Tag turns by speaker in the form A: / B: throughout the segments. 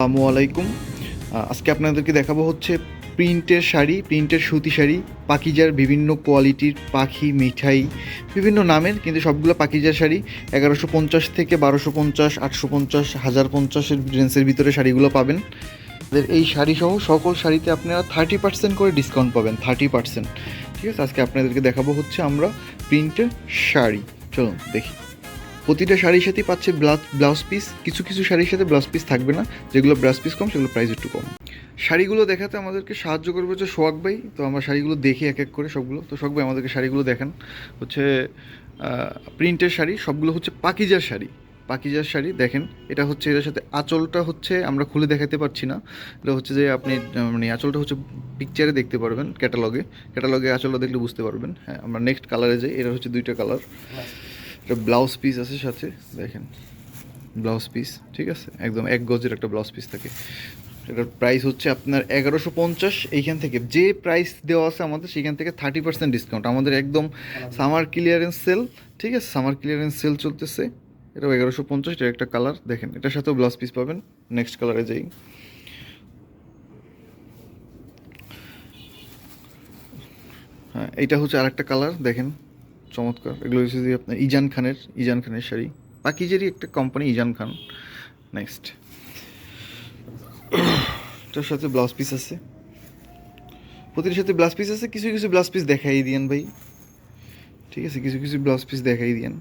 A: আসসালামু আলাইকুম। আজকে আপনাদেরকে দেখাবো হচ্ছে প্রিন্টের শাড়ি, প্রিন্টের সুতি শাড়ি, পাকিজার বিভিন্ন কোয়ালিটির পাখি, মিঠাই বিভিন্ন নামের, কিন্তু সবগুলো পাকিজার শাড়ি 1150 থেকে 1250, 850, 1050-এর রেঞ্জের ভিতরে শাড়িগুলো পাবেন। এই শাড়ি সহ সকল শাড়িতে আপনারা 30% করে ডিসকাউন্ট পাবেন, 30%। ঠিক আছে, আজকে আপনাদেরকে দেখাবো হচ্ছে আমরা প্রিন্টের শাড়ি। চলুন দেখি। প্রতিটা শাড়ির সাথেই পাচ্ছে ব্লাউজ পিস। কিছু কিছু শাড়ির সাথে ব্লাউজ পিস থাকবে না, যেগুলো ব্লাউজ পিস কম সেগুলো প্রাইস একটু কম। শাড়িগুলো দেখাতে আমাদেরকে সাহায্য করবে হচ্ছে সোহাগ ভাই। তো আমরা শাড়িগুলো দেখি এক এক করে সবগুলো। তো সোহাগ ভাই আমাদেরকে শাড়িগুলো দেখান। হচ্ছে প্রিন্টের শাড়ি, সবগুলো হচ্ছে পাকিজার শাড়ি। পাকিজার শাড়ি দেখেন, এটা হচ্ছে এটার সাথে আঁচলটা হচ্ছে আমরা খুলে দেখাতে পারছি না। এটা হচ্ছে যে আপনি মানে আঁচলটা হচ্ছে পিকচারে দেখতে পারবেন, ক্যাটালগে আঁচলটা দেখলে বুঝতে পারবেন। হ্যাঁ, আমরা নেক্সট কালারে যাই। এটা হচ্ছে দুইটা কালার। এটা ব্লাউজ পিস আছে সাথে, দেখেন ব্লাউজ পিস। ঠিক আছে, একদম এক গজের একটা ব্লাউজ পিস থাকে। এটার প্রাইস হচ্ছে আপনার 1150। এইখান থেকে যে প্রাইস দেওয়া আছে আমাদের, সেখান থেকে 30% ডিসকাউন্ট আমাদের একদম সামার ক্লিয়ারেন্স সেল। ঠিক আছে, সামার ক্লিয়ারেন্স সেল চলতেছে। এটাও 1150। এটা একটা কালার দেখেন, এটার সাথেও ব্লাউজ পিস পাবেন। নেক্সট কালারে যাই। হ্যাঁ, এইটা হচ্ছে আরেকটা কালার দেখেন, চমৎকার। এগুলো হচ্ছে যে আপনার ইজান খানের শাড়ি। পাকিজেরই একটা কোম্পানি, ইজান খান। নেক্সট, এটার সাথে ব্লাউজ পিস আছে, প্রতিটির সাথে ব্লাউজ পিস আছে। কিছু কিছু ব্লাউজ পিস দেখাই দিয়েন ভাই। ঠিক আছে, কিছু কিছু ব্লাউজ পিস দেখাই দিয়েন।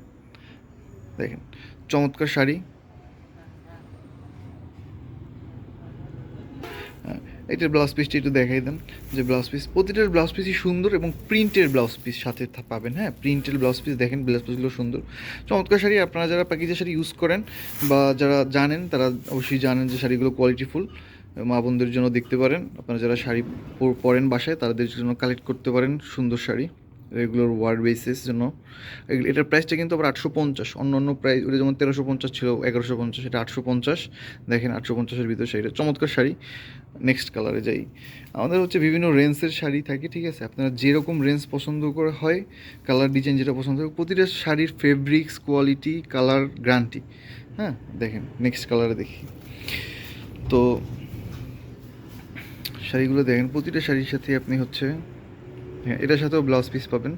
A: দেখেন চমৎকার শাড়ি। হ্যাঁ, এটার ব্লাউজ পিসটা একটু দেখাই দেন। যে ব্লাউজ পিস, প্রতিটার ব্লাউজ পিসই সুন্দর এবং প্রিন্টের ব্লাউজ পিস সাথে পাবেন। হ্যাঁ, প্রিন্টের ব্লাউজ পিস দেখেন, ব্লাউজ পিসগুলো সুন্দর চমৎকার শাড়ি। আপনারা যারা পাকিজা শাড়ি ইউজ করেন বা যারা জানেন, তারা অবশ্যই জানেন যে শাড়িগুলো কোয়ালিটিফুল। মা বোনদের জন্য দেখতে পারেন, আপনারা যারা শাড়ি পরেন বাসায় তাদের জন্য কালেক্ট করতে পারেন সুন্দর শাড়ি রেগুলার ওয়ার বেসিস জন্য। এটার প্রাইসটা কিন্তু আবার 850। অন্য অন্য প্রাইস ওটা যেমন 1350 ছিল, 1150, এটা 850। দেখেন 850-এর ভিতরে শাড়িটা চমৎকার শাড়ি। নেক্সট কালারে যাই। আমাদের হচ্ছে বিভিন্ন রেঞ্জের শাড়ি থাকে। ঠিক আছে, আপনারা যেরকম রেঞ্জ পছন্দ করে হয়, কালার ডিজাইন যেটা পছন্দ হয়, প্রতিটা শাড়ির ফেব্রিক্স, কোয়ালিটি, কালার গ্যারান্টি। হ্যাঁ, দেখেন নেক্সট কালারে দেখি। তো শাড়িগুলো দেখেন, প্রতিটা শাড়ির সাথে আপনি হচ্ছে, হ্যাঁ এটার সাথেও ব্লাউজ পিস পাবেন।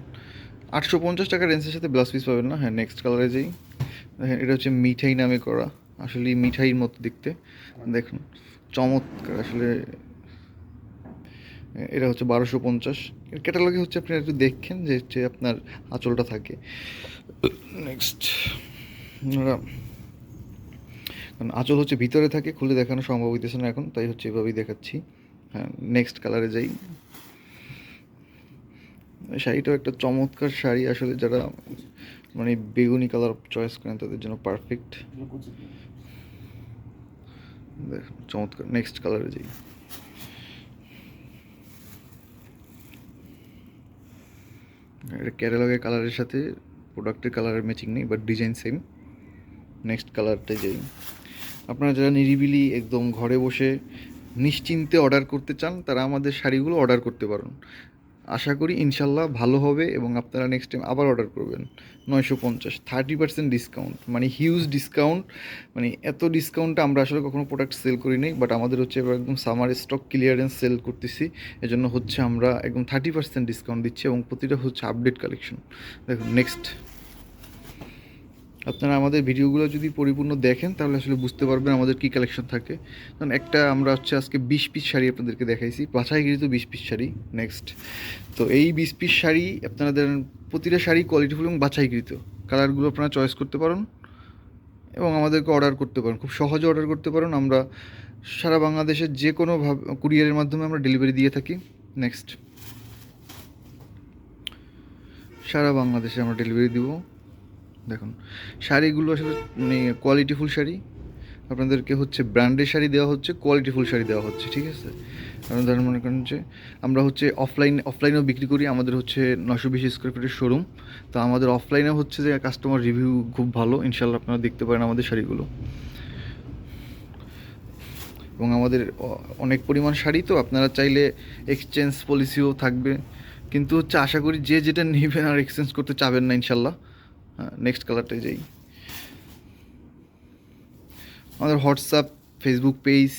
A: 850 টাকা রেঞ্জের সাথে ব্লাউজ পিস পাবেন না। হ্যাঁ, নেক্সট কালারে যাই। দেখেন এটা হচ্ছে মিঠাই নামে করা, আসলে মিঠাইয়ের মতো দেখতে। দেখুন চমৎকার আসলে। এটা হচ্ছে 1250। এর ক্যাটালগে হচ্ছে আপনি একটু দেখেন যে হচ্ছে আপনার আঁচলটা থাকে। নেক্সট, কারণ আঁচল হচ্ছে ভিতরে থাকে, খুলে দেখানো সম্ভব হইতেছে না এখন, তাই হচ্ছে এভাবেই দেখাচ্ছি। হ্যাঁ, নেক্সট কালারে যাই। শাড়িটাও একটা চমৎকার শাড়ি আসলে, যারা মানে বেগুনি কালার চয়েস করেন তাদের জন্য পারফেক্ট। চমৎকার। নেক্সট কালারে যাই। এটা ক্যাটালগের কালারের সাথে প্রোডাক্টের কালারের ম্যাচিং নেই, বাট ডিজাইন সেম। নেক্সট কালারটাই যাই। আপনারা যারা নিরিবিলি একদম ঘরে বসে নিশ্চিন্তে অর্ডার করতে চান, তারা আমাদের শাড়িগুলো অর্ডার করতে পারেন। আশা করি ইনশাল্লাহ ভালো হবে এবং আপনারা নেক্সট টাইম আবার অর্ডার করবেন। 950, 30% ডিসকাউন্ট, মানে হিউজ ডিসকাউন্ট। মানে এত ডিসকাউন্টে আমরা আসলে কখনো প্রোডাক্ট সেল করি নাই, বাট আমাদের হচ্ছে এবার একদম সামার স্টক ক্লিয়ারেন্স সেল করতেছি। এজন্য হচ্ছে আমরা একদম 30% ডিসকাউন্ট দিচ্ছি এবং প্রতিটা হচ্ছে আপডেট কালেকশন। দেখুন নেক্সট, আপনারা আমাদের ভিডিওগুলো যদি পরিপূর্ণ দেখেন তাহলে আসলে বুঝতে পারবেন আমাদের কী কালেকশন থাকে। কারণ একটা আমরা হচ্ছে আজকে 20 পিস শাড়ি আপনাদেরকে দেখাইছি, বাছাইকৃত 20 পিস শাড়ি। নেক্সট, তো এই 20 পিস শাড়ি আপনাদের প্রতিটা শাড়ি কোয়ালিটিফুল এবং বাছাইকৃত। কালারগুলো আপনারা চয়েস করতে পারেন এবং আমাদেরকে অর্ডার করতে পারেন, খুব সহজে অর্ডার করতে পারেন। আমরা সারা বাংলাদেশের যে কোনো কুরিয়ারের মাধ্যমে আমরা ডেলিভারি দিয়ে থাকি। নেক্সট, সারা বাংলাদেশে আমরা ডেলিভারি দিব। দেখুন শাড়িগুলো আসলে মানে কোয়ালিটিফুল শাড়ি। আপনাদেরকে হচ্ছে ব্র্যান্ডের শাড়ি দেওয়া হচ্ছে, কোয়ালিটিফুল শাড়ি দেওয়া হচ্ছে। ঠিক আছে, কারণ ধরেন মনে করেন যে আমরা হচ্ছে অফলাইনেও বিক্রি করি। আমাদের হচ্ছে 920 স্কোয়ার ফিটের শোরুম। তো আমাদের অফলাইনে হচ্ছে যে কাস্টমার রিভিউ খুব ভালো, ইনশাল্লাহ আপনারা দেখতে পারেন আমাদের শাড়িগুলো। এবং আমাদের অনেক পরিমাণ শাড়ি, তো আপনারা চাইলে এক্সচেঞ্জ পলিসিও থাকবে, কিন্তু হচ্ছে আশা করি যে যেটা নেবেন আর এক্সচেঞ্জ করতে চাবেন না ইনশাল্লাহ। নেক্সট কালারটাই যাই। আমাদের হোয়াটসঅ্যাপ ফেসবুক পেজ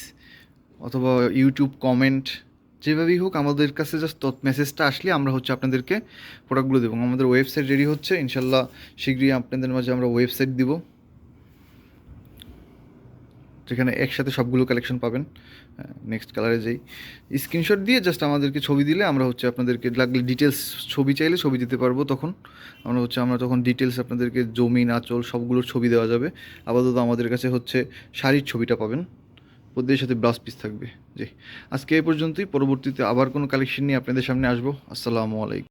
A: অথবা ইউটিউব কমেন্ট, যেভাবেই হোক আমাদের কাছে জাস্ট মেসেজটা আসলে আমরা হচ্ছে আপনাদেরকে প্রোডাক্টগুলো দেবো। আমাদের ওয়েবসাইট রেডি হচ্ছে, ইনশাল্লাহ শীঘ্রই আপনাদের মাঝে আমরা ওয়েবসাইট দিব, যেখানে একসাথে সবগুলো কালেকশন পাবেন। নেক্সট কালারে যাই, স্ক্রিনশট দিয়ে জাস্ট আমাদেরকে ছবি দিলে আমরা হচ্ছে আপনাদেরকে লাগলে ডিটেলস, ছবি চাইলে ছবি দিতে পারবো। তখন আমরা তখন ডিটেলস আপনাদেরকে জমিন আঁচল সবগুলোর ছবি দেওয়া যাবে। আপাতত আমাদের কাছে হচ্ছে শাড়ির ছবিটা পাবেন, প্রত্যেকের সাথে ব্লাউজ পিস থাকবে। জি, আজকে এই পর্যন্তই। পরবর্তীতে আবার কোনো কালেকশন নিয়ে আপনাদের সামনে আসবো। আসসালামু আলাইকুম।